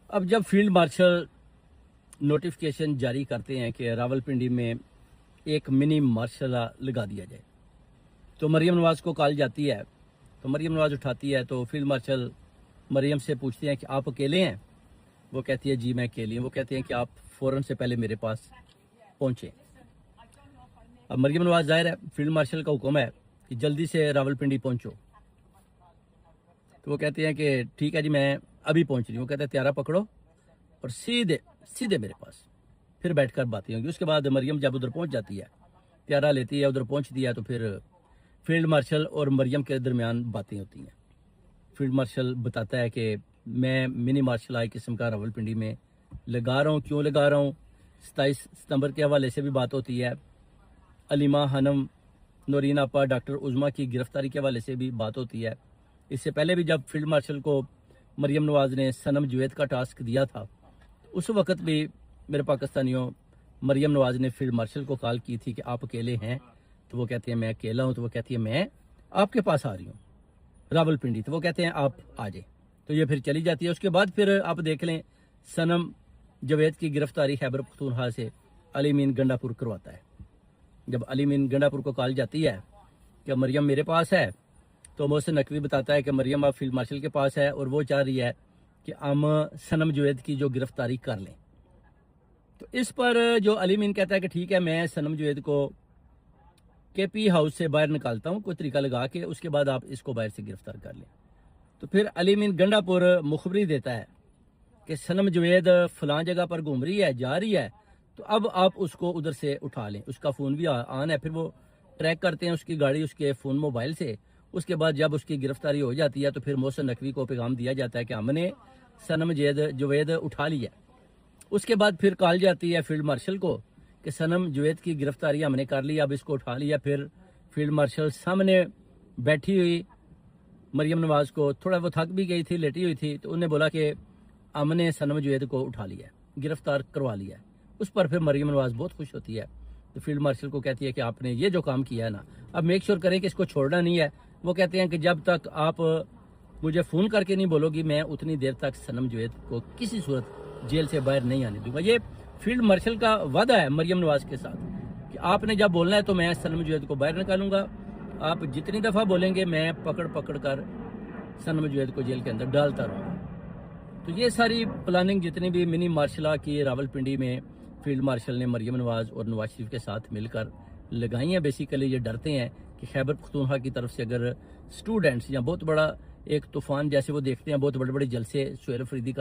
अब जब field marshal notification जारी करते हैं कि रावलपिंडी में एक मिनी मार्शल लगा दिया जाए, तो मरियम नवाज को कॉल जाती है। तो मरियम नवाज उठाती है, तो फील्ड मार्शल मरियम से पूछते हैं कि आप अकेले हैं। वो कहती है जी मैं अकेली हूँ। वो कहते हैं कि आप फ़ौरन से पहले मेरे पास पहुँचें। अब मरियम नवाज, जाहिर है फील्ड मार्शल का हुक्म है कि जल्दी से रावलपिंडी पहुँचो। तो वो कहते हैं कि ठीक है जी, मैं अभी पहुँच रही हूँ। वो कहते हैं त्यारा पकड़ो और सीधे सीधे मेरे पास, फिर बैठकर बातें होंगी। उसके बाद मरियम जब उधर पहुँच जाती है, त्यारा लेती है, उधर पहुँचती है, तो फिर फील्ड मार्शल और मरियम के दरमियान बातें होती हैं। फील्ड मार्शल बताता है कि मैं मिनी मार्शल आर्ट किस्म का रावलपिंडी में लगा रहा हूँ, क्यों लगा रहा हूँ। 27 सितंबर के हवाले से भी बात होती है। अलीमा हनम, नौरीन आपा, डॉक्टर उज़मा की गिरफ्तारी के हवाले से भी बात होती है। इससे पहले भी जब फील्ड मार्शल को मरियम नवाज ने सनम जुवैद का टास्क दिया था, उस वक़्त भी मेरे पाकिस्तानियों मरियम नवाज ने फील्ड मार्शल को कॉल की थी कि आप अकेले हैं। तो वो कहते हैं मैं अकेला हूँ। तो वो कहती है मैं आपके पास आ रही हूँ रावलपिंडी। तो वो कहते हैं आप आ जाए। तो ये फिर चली जाती है। उसके बाद फिर आप देख लें, सनम जुवैद की गिरफ्तारी खैबर पख्तूनख्वा से अली मीन गंडापुर करवाता है। जब अली मीन गंडापुर को कॉल जाती है कि मरियम मेरे पास है, तो मोहसिन नकवी बताता है कि मरियम अब फील्ड मार्शल के पास है और वो चाह रही है कि हम सनम जुवैद की जो गिरफ्तारी कर लें। तो इस पर जो अली मीन कहता है कि ठीक है, मैं सनम जुवैद को केपी हाउस से बाहर निकालता हूँ, कोई तरीका लगा के, उसके बाद आप इसको बाहर से गिरफ्तार कर लें। तो फिर अली मीन गंडापुर मुखबरी देता है कि सनम जुवैद फलां जगह पर घूम रही है, जा रही है, तो अब आप उसको उधर से उठा लें। उसका फ़ोन भी ऑन है। फिर वो ट्रैक करते हैं उसकी गाड़ी, उसके फ़ोन मोबाइल से। उसके बाद जब उसकी गिरफ्तारी हो जाती है, तो फिर मोहसिन नकवी को पैगाम दिया जाता है कि हमने सनम जुवैद उठा लिया। उसके बाद फिर कॉल जाती है फील्ड मार्शल को कि सनम जुवैद की गिरफ्तारी हमने कर ली, अब इसको उठा लिया। फिर फील्ड मार्शल सामने बैठी हुई मरियम नवाज को, थोड़ा वो थक भी गई थी, लेटी हुई थी, तो उन्हें बोला कि हमने सनम जुवैद को उठा लिया, गिरफ्तार करवा लिया। उस पर फिर मरियम नवाज बहुत खुश होती है। तो फील्ड मार्शल को कहती है कि आपने ये जो काम किया है ना, अब मेक श्योर करें कि इसको छोड़ना नहीं है। वो कहते हैं कि जब तक आप मुझे फ़ोन करके नहीं बोलोगी, मैं उतनी देर तक सनम जुवैद को किसी सूरत जेल से बाहर नहीं आने दूंगा। ये फील्ड मार्शल का वादा है मरियम नवाज के साथ कि आपने जब बोलना है तो मैं सनम जुवैद को बाहर निकालूंगा। आप जितनी दफ़ा बोलेंगे मैं पकड़ पकड़ कर सनम जुवैद को जेल के अंदर डालता रहूँगा। तो ये सारी प्लानिंग जितनी भी मिनी मार्शल की रावलपिंडी में फील्ड मार्शल ने मरियम नवाज और नवाज शरीफ के साथ मिलकर लगाई हैं। बेसिकली ये डरते हैं कि खैबर पख्तूनख्वा की तरफ से अगर स्टूडेंट्स या बहुत बड़ा एक तूफान जैसे वो देखते हैं, बहुत बड़े बड़े जलसे सुहेल अफरीदी का